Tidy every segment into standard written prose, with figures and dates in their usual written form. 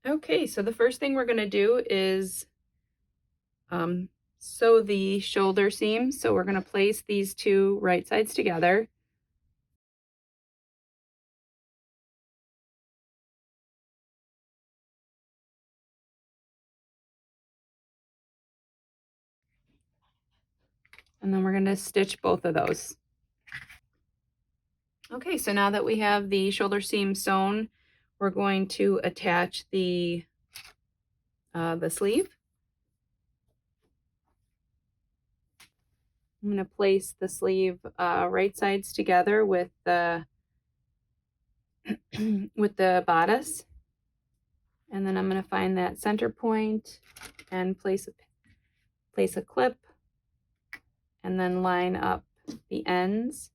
Okay, so the first thing we're going to do is sew the shoulder seam. So we're going to place these two right sides together. And then we're going to stitch both of those. Okay, so now that we have the shoulder seam sewn, we're going to attach the sleeve. I'm going to place the sleeve right sides together with the with the bodice, and then I'm going to find that center point and place a clip, and then line up the ends.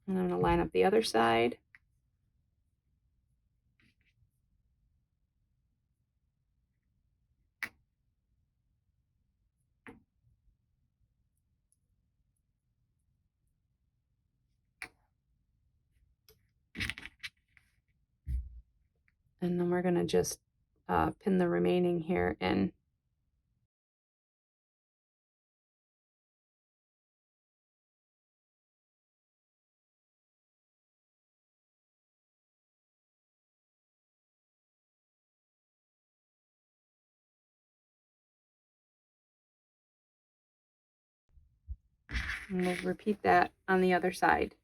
And I'm going to line up the other side. And then we're going to just pin the remaining here in. And we'll repeat that on the other side.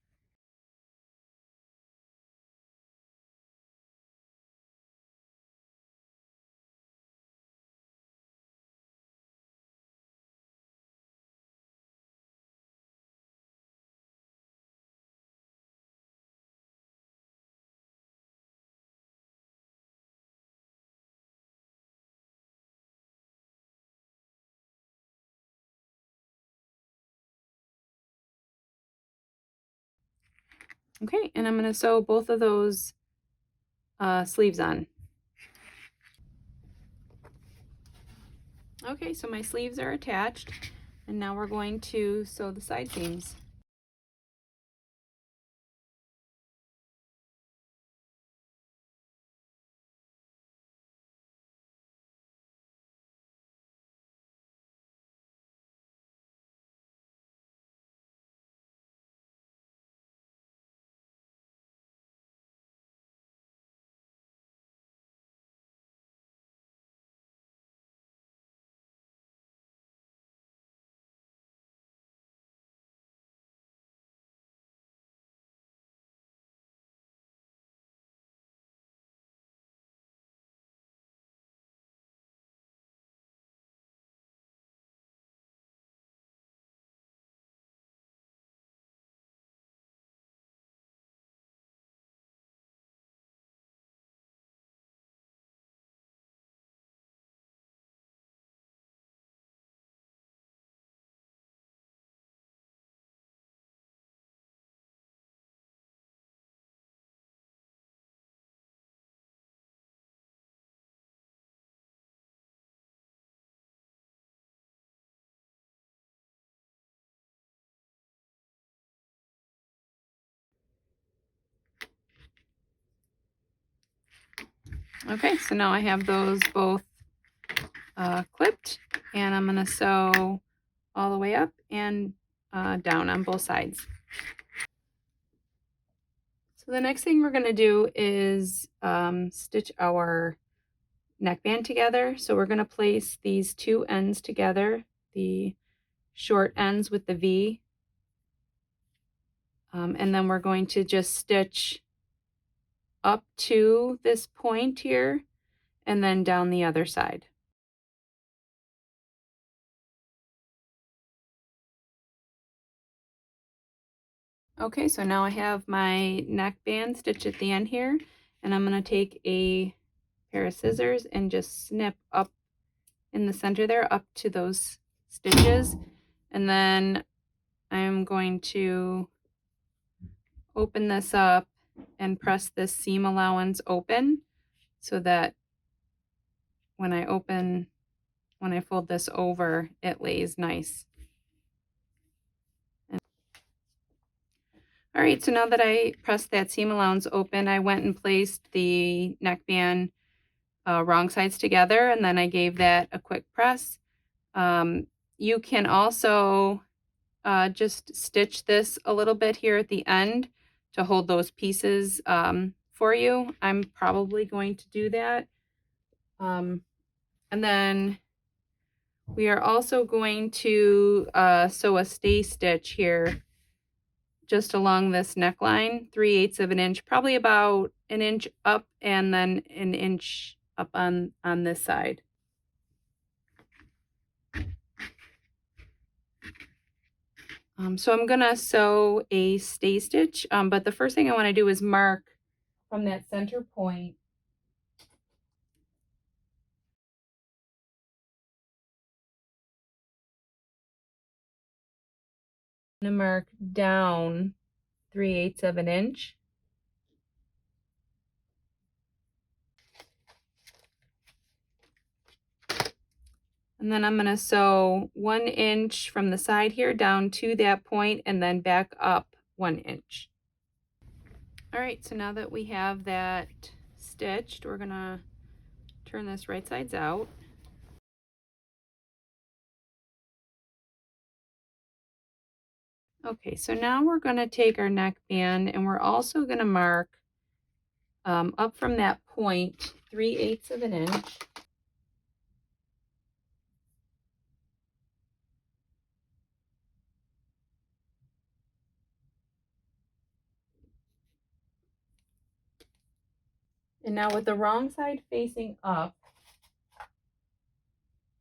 Okay, and I'm going to sew both of those sleeves on. Okay, so my sleeves are attached, and now we're going to sew the side seams. Okay, so now I have those both clipped, and I'm going to sew all the way up and down on both sides. So the next thing we're going to do is stitch our neckband together. So we're going to place these two ends together, the short ends with the V, and then we're going to just stitch up to this point here and then down the other side. Okay, so now I have my neckband stitched at the end here, and I'm going to take a pair of scissors and just snip up in the center there up to those stitches, and then I'm going to open this up and press this seam allowance open so that when I fold this over, it lays nice. All right, so now that I pressed that seam allowance open, I went and placed the neckband wrong sides together, and then I gave that a quick press. You can also just stitch this a little bit here at the end to hold those pieces for you. I'm probably going to do that. And then we are also going to sew a stay stitch here just along this neckline, 3/8 of an inch, probably about an inch up and then an inch up on this side. So I'm gonna sew a stay stitch, but the first thing I want to do is mark from that center point. I'm gonna mark down 3/8 of an inch. And then I'm gonna sew 1 inch from the side here down to that point and then back up 1 inch. All right, so now that we have that stitched, we're gonna turn this right sides out. Okay, so now we're gonna take our neckband and we're also gonna mark up from that point 3/8 of an inch. And now with the wrong side facing up,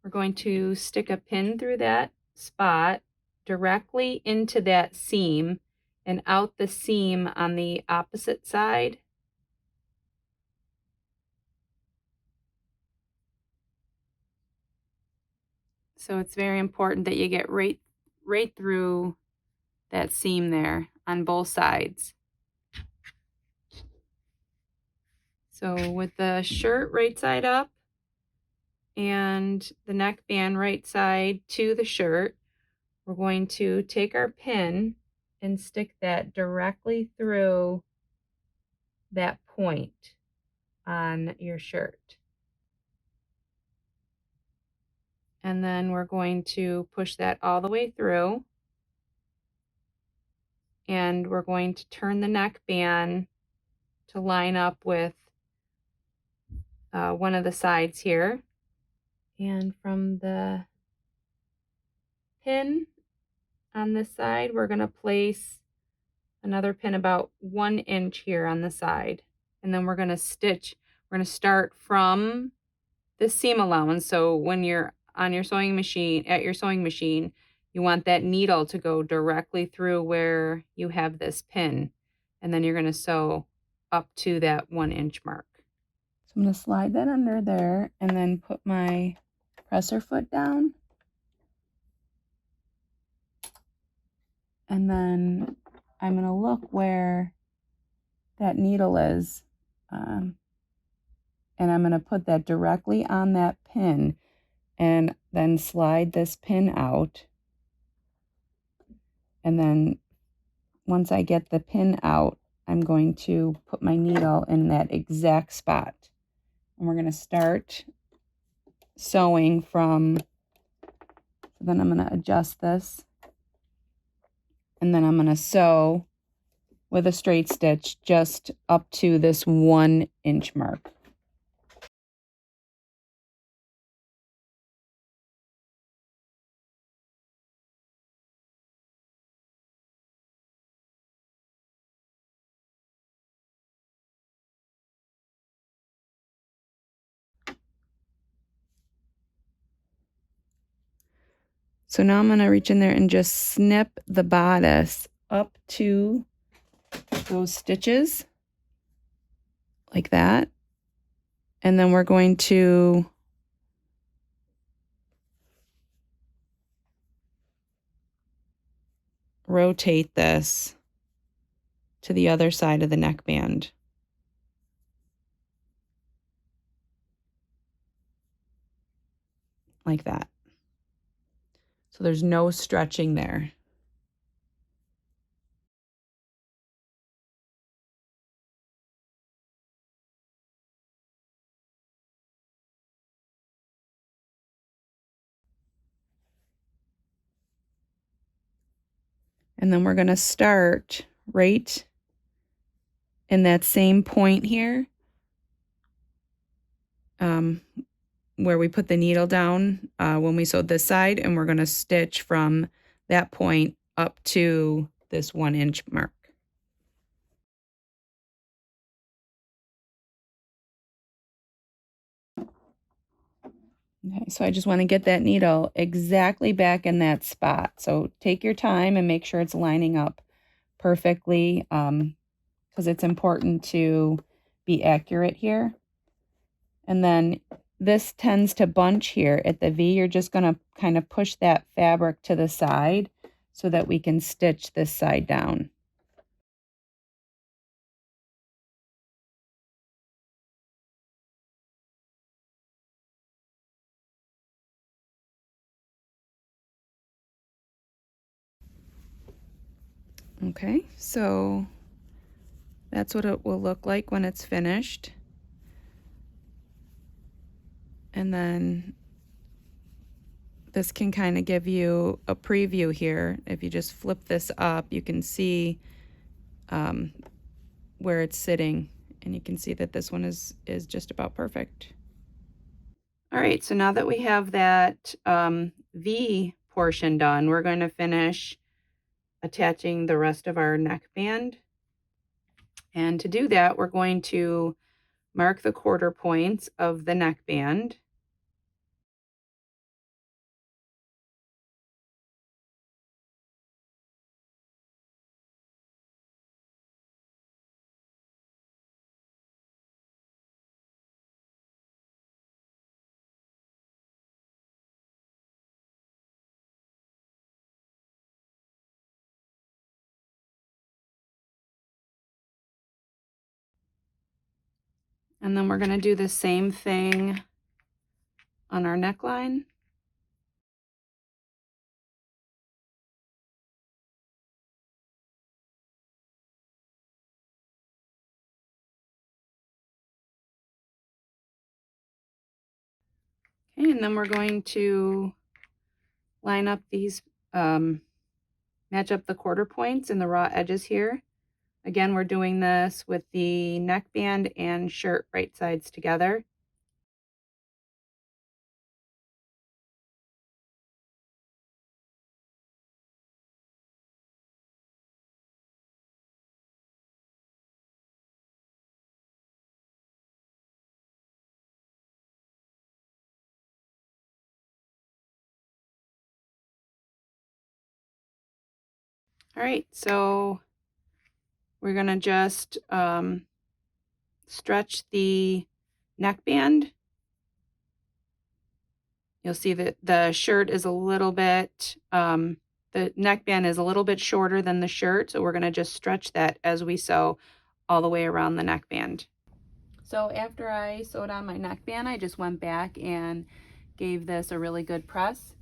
we're going to stick a pin through that spot directly into that seam and out the seam on the opposite side. So it's very important that you get right through that seam there on both sides. So with the shirt right side up and the neckband right side to the shirt, we're going to take our pin and stick that directly through that point on your shirt. And then we're going to push that all the way through. And we're going to turn the neckband to line up with one of the sides here. And from the pin on this side, we're going to place another pin about 1 inch here on the side. And then we're going to stitch. We're going to start from the seam allowance. So when you're on your sewing machine, at your sewing machine, you want that needle to go directly through where you have this pin. And then you're going to sew up to that 1 inch mark. So I'm going to slide that under there and then put my presser foot down. And then I'm going to look where that needle is. And I'm going to put that directly on that pin and then slide this pin out. And then once I get the pin out, I'm going to put my needle in that exact spot. And we're going to start sewing from, then I'm going to adjust this. And then I'm going to sew with a straight stitch just up to this 1 inch mark. So now I'm going to reach in there and just snip the bodice up to those stitches like that. And then we're going to rotate this to the other side of the neckband. like that. So there's no stretching there. And then we're going to start right in that same point here, where we put the needle down when we sewed this side, and we're going to stitch from that point up to this 1 inch mark. Okay, so I just want to get that needle exactly back in that spot. So take your time and make sure it's lining up perfectly, because it's important to be accurate here. And then this tends to bunch here at the V. You're just going to kind of push that fabric to the side so that we can stitch this side down. Okay, so that's what it will look like when it's finished. And then this can kind of give you a preview here. If you just flip this up, you can see where it's sitting, and you can see that this one is just about perfect. All right, so now that we have that V portion done, we're going to finish attaching the rest of our neckband. And to do that, we're going to mark the quarter points of the neckband. And then we're going to do the same thing on our neckline. Okay, and then we're going to line up these, match up the quarter points and the raw edges here. Again, we're doing this with the neckband and shirt right sides together. All right, so we're going to just stretch the neckband. You'll see that the shirt is a little bit, the neckband is a little bit shorter than the shirt, so we're going to just stretch that as we sew all the way around the neckband. So after I sewed on my neckband, I just went back and gave this a really good press.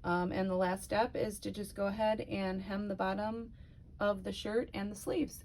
And the last step is to just go ahead and hem the bottom of the shirt and the sleeves.